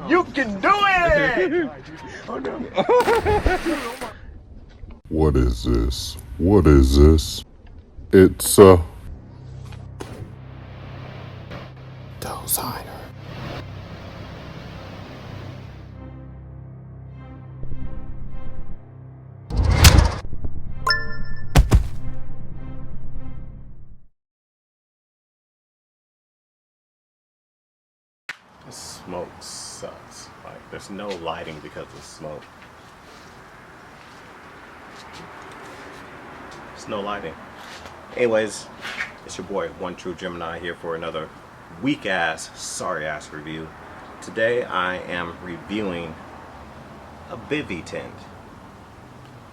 You can do it! Oh no. What is this? What is this? It's Designer. The smoke sucks. Like, there's no lighting because of smoke. There's no lighting. Anyways, it's your boy, One True Gemini, here for another weak-ass, sorry-ass review. Today, I am reviewing a Bivvy tent.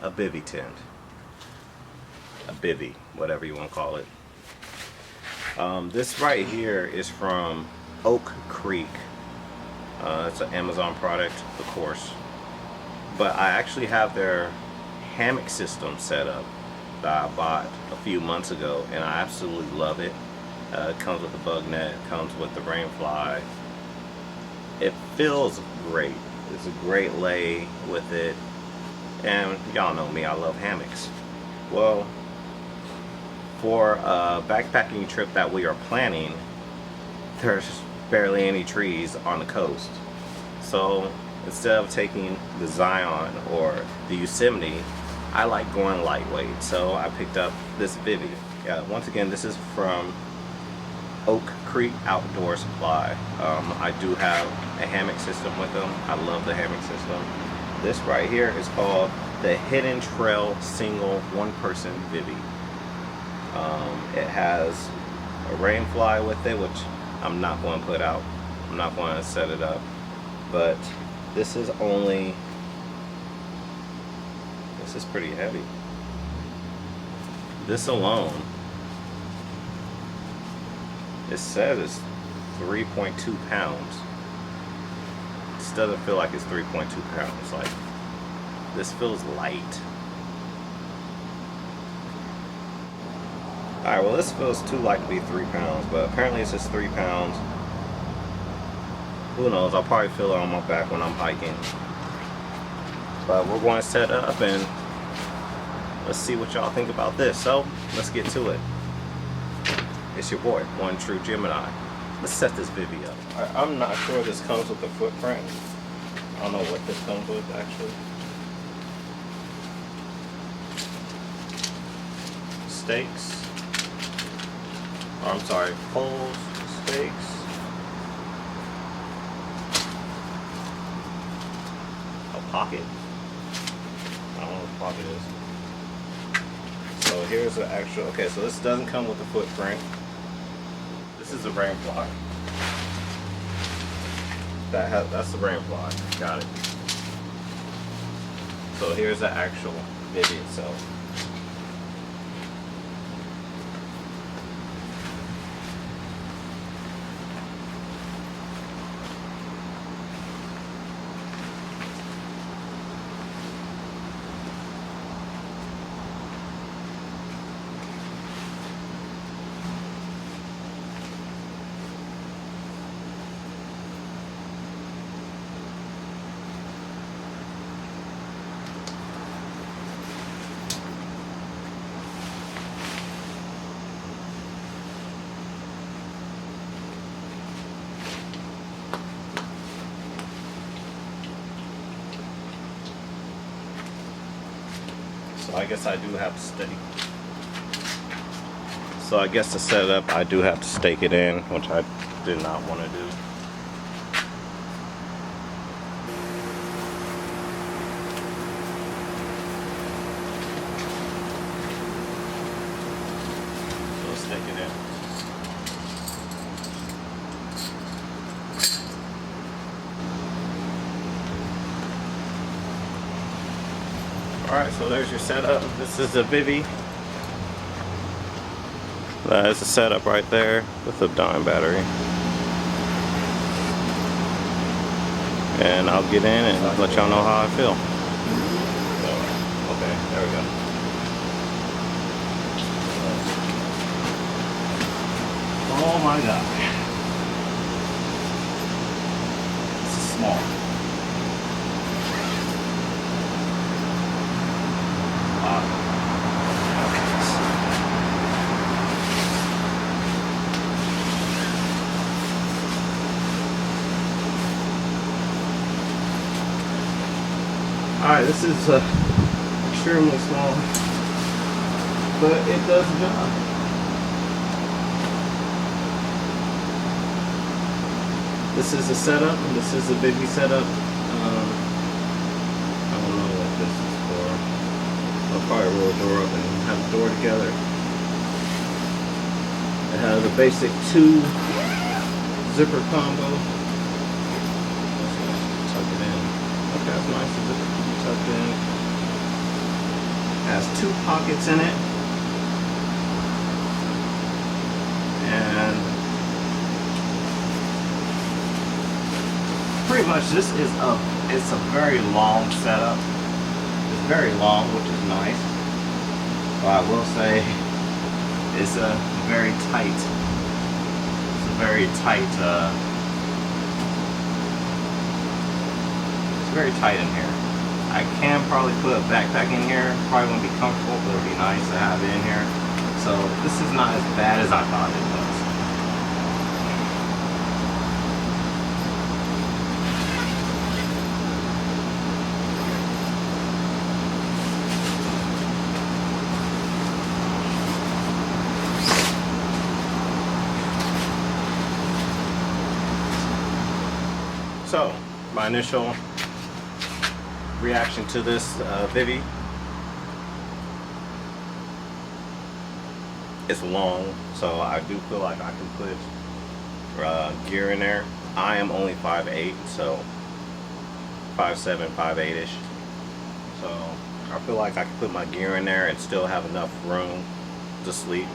A Bivvy tent. A Bivvy, whatever you want to call it. This right here is from Oak Creek. It's an Amazon product, of course, but I actually have their hammock system set up that I bought a few months ago, and I absolutely love it. It comes with the bug net, comes with the rain fly. It feels great. It's a great lay with it, and y'all know me, I love hammocks. Well, for a backpacking trip that we are planning, there's barely any trees on the coast. So instead of taking the Zion or the Yosemite, I like going lightweight. So I picked up this Bivvy. Yeah, once again, this is from Oak Creek Outdoor Supply. I do have a hammock system with them. I love the hammock system. This right here is called the Hidden Trail Single One-Person Bivvy. It has a rain fly with it, which I'm not going to put out. I'm not going to set it up. But this is pretty heavy. This alone, it says it's 3.2 pounds. This doesn't feel like it's 3.2 pounds. Like, this feels light. Alright, well, this feels too light to be 3 pounds, but apparently it's just 3 pounds. Who knows? I'll probably feel it on my back when I'm hiking. But we're going to set up and let's see what y'all think about this. So, let's get to it. It's your boy, One True Gemini. Let's set this Bivvy up. I'm not sure this comes with a footprint. I don't know what this comes with, actually. Stakes. I'm sorry, poles, stakes. A pocket. I don't know what the pocket is. So here's the actual, okay, so this doesn't come with a footprint. This is a rain fly. That's the rain fly. Got it. So here's the actual Bivvy itself. So I guess I do have to stake. So I guess to set it up, I do have to stake it in, which I did not want to do. So let's stake it in. Alright, so there's your setup. This is a Bivvy. That is the setup right there with the dime battery. And I'll get in and let y'all know how I feel. Okay, there we go. Oh my god. This is small. Alright, this is extremely small, but it does the job. This is the setup, and this is the Bivvy setup. I don't know what this is for. I'll probably roll the door up and have the door together. It has a basic 2 zipper combo. Tuck it in. Okay, that's nice. The zipper can be tucked in. It has 2 pockets in it. And pretty much this is it's a very long setup. It's very long, which is nice. But I will say it's a very tight. It's a very tight. It's very tight in here. I can probably put a backpack in here. Probably won't be comfortable, but it'll be nice to have it in here. So this is not as bad as I thought it was. So, my initial reaction to this Bivvy. It's long, so I do feel like I can put gear in there. I am only 5'8", so 5'7", 5'8"-ish. So I feel like I can put my gear in there and still have enough room to sleep,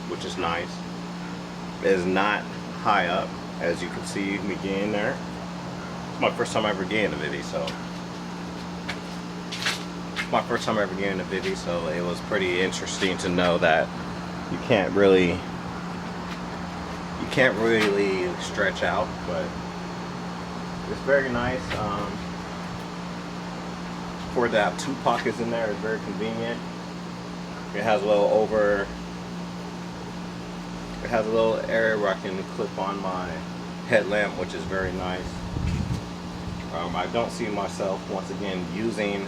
which is nice. It is not high up, as you can see me getting there. It's my first time ever getting a Bivvy, so it was pretty interesting to know that you can't really stretch out, but it's very nice. For it to have 2 pockets in there is very convenient. It has a little area where I can clip on my headlamp, which is very nice. I don't see myself once again using,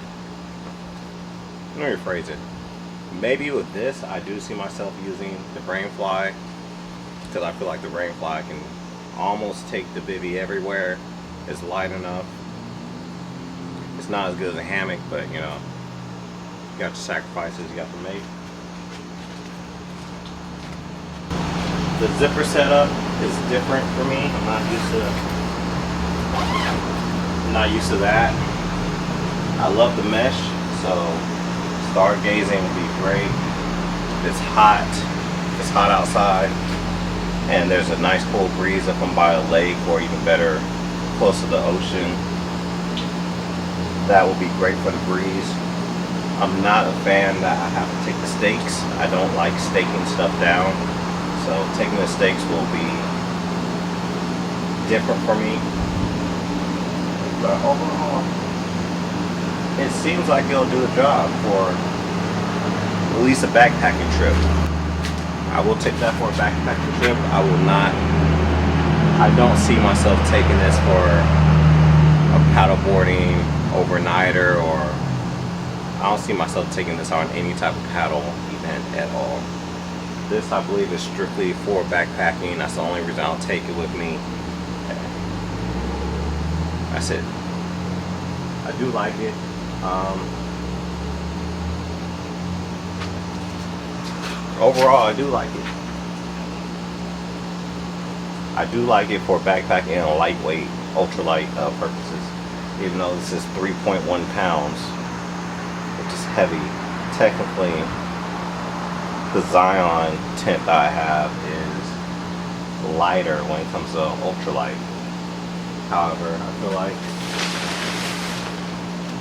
let me rephrase it. Maybe with this, I do see myself using the Rainfly, because I feel like the Rainfly can almost take the Bivvy everywhere. It's light enough. It's not as good as a hammock, but you know, you got your sacrifices you got to make. The zipper setup is different for me. I'm not used to that. I love the mesh, so stargazing would be great. It's hot outside, and there's a nice cool breeze if I'm by a lake, or even better, close to the ocean. That will be great for the breeze. I'm not a fan that I have to take the stakes. I don't like staking stuff down, so taking the stakes will be different for me. But overall, it seems like it'll do the job for at least a backpacking trip. I will take that for a backpacking trip. I don't see myself taking this for a paddleboarding overnighter, or I don't see myself taking this on any type of paddle event at all. This, I believe, is strictly for backpacking. That's the only reason I'll take it with me. That's it. I do like it. Overall, I do like it. I do like it for backpacking and lightweight, ultralight purposes. Even though this is 3.1 pounds, which is heavy. Technically, the Zion tent that I have is lighter when it comes to ultralight. However, I feel like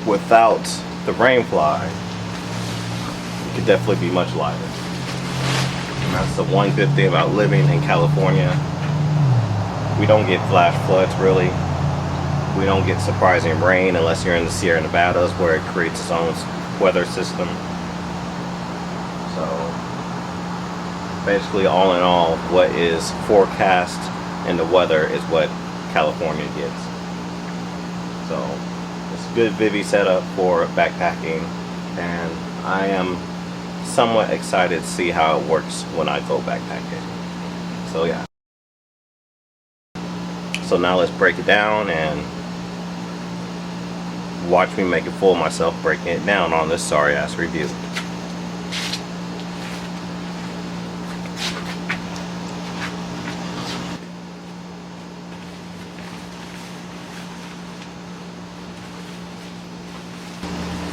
without the Rainfly, it could definitely be much lighter. And that's the one good thing about living in California. We don't get flash floods really. we don't get surprising rain unless you're in the Sierra Nevadas, where it creates its own weather system. So basically, all in all, what is forecast in the weather is what California gets. So it's a good Bivvy setup for backpacking, and I am somewhat excited to see how it works when I go backpacking. So yeah. So now let's break it down and watch me make a fool of myself breaking it down on this sorry ass review.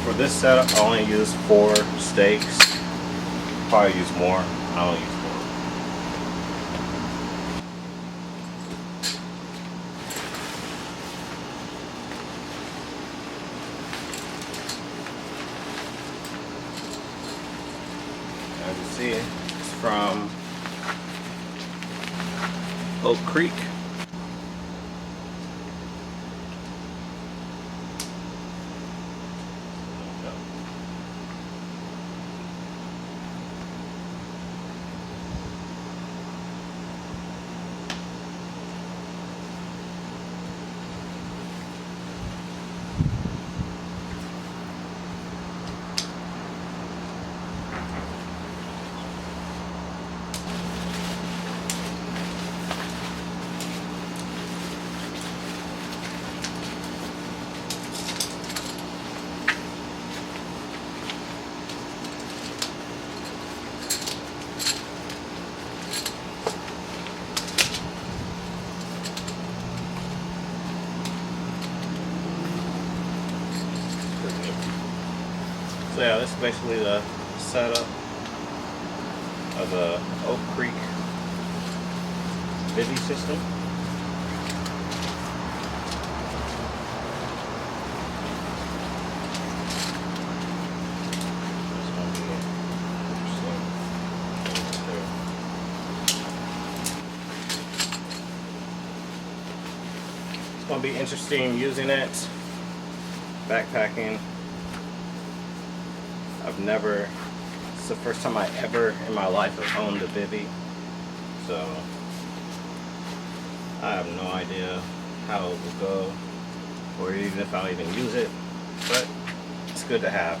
For this setup, I only use 4 stakes. Probably use more. I don't use 4. As you see, it's from Oak Creek. So yeah, this is basically the setup of the Oak Creek Bivvy system. It's going to be interesting using it backpacking. It's the first time I ever in my life have owned a Bivvy, so I have no idea how it will go, or even if I'll even use it, but it's good to have.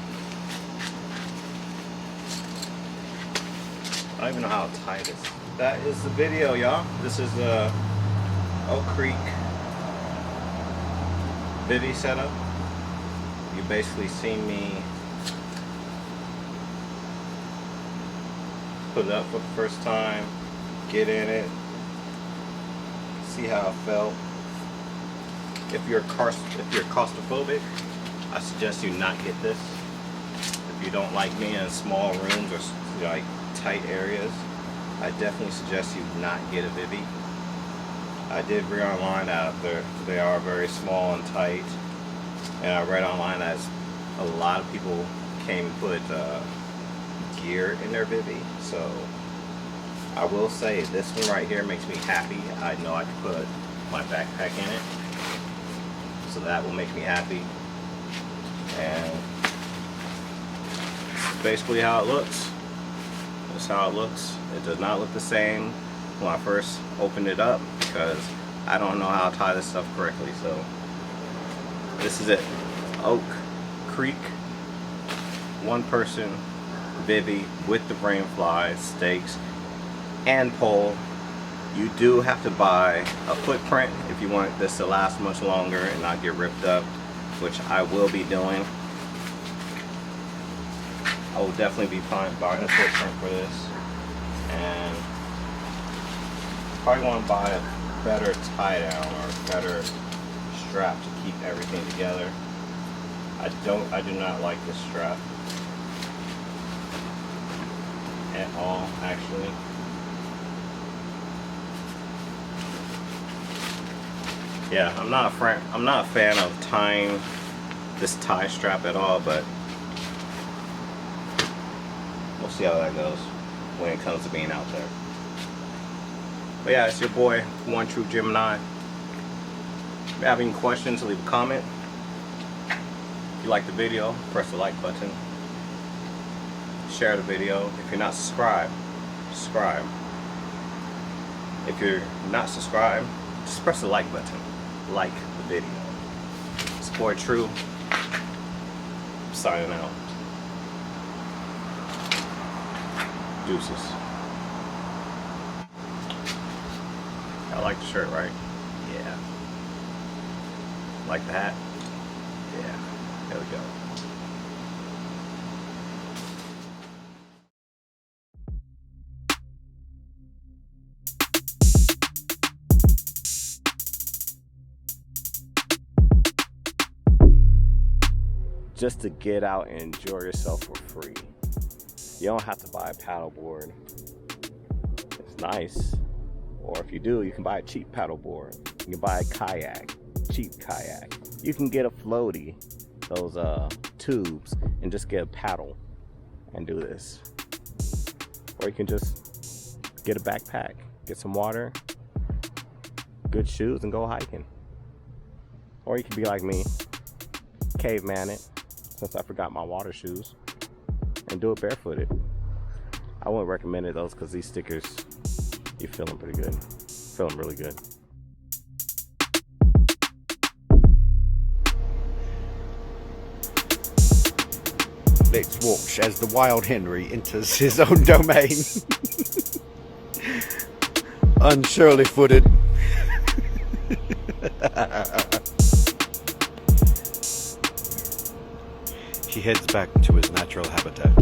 I don't even know how to tie this. That is the video, y'all. This is the Oak Creek Bivvy setup. You basically seen me put it up for the first time, get in it, see how it felt. If you're claustrophobic, I suggest you not get this. If you don't like being in small rooms or like tight areas, I definitely suggest you not get a Bivvy. I did read online that they are very small and tight, and I read online that a lot of people came and put gear in their Bivvy. So I will say this one right here makes me happy. I know I can put my backpack in it, so that will make me happy. And it's basically how it looks. That's how it looks. It does not look the same when I first opened it up because I don't know how to tie this stuff correctly. So this is it. Oak Creek 1-person Bivvy with the brain flies, stakes, and pole. You do have to buy a footprint if you want this to last much longer and not get ripped up, which I will be doing. I will definitely be buying a footprint for this, and probably want to buy a better tie down or a better strap to keep everything together. I do not like this strap at all, actually. Yeah, I'm not a fan of tying this tie strap at all, but we'll see how that goes when it comes to being out there. But yeah, it's your boy, One True Gemini. you have any questions, leave a comment. If you like the video, press the like button. Share the video. If you're not subscribed, subscribe. If you're not subscribed, just press the like button. Like the video. It's boy TRUU. Signing out. Deuces. I like the shirt, right? Yeah. Like the hat? Yeah. There we go. Just to get out and enjoy yourself for free. You don't have to buy a paddleboard. It's nice. Or if you do, you can buy a cheap paddleboard. You can buy a kayak, cheap kayak. You can get a floaty, those tubes, and just get a paddle and do this. Or you can just get a backpack, get some water, good shoes, and go hiking. Or you can be like me, caveman it, since I forgot my water shoes, and do it barefooted. I wouldn't recommend it though, because these stickers, you feel them pretty good. Feel them really good. Let's watch as the wild Henry enters his own domain. Unsurely footed. He heads back to his natural habitat,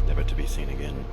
never to be seen again.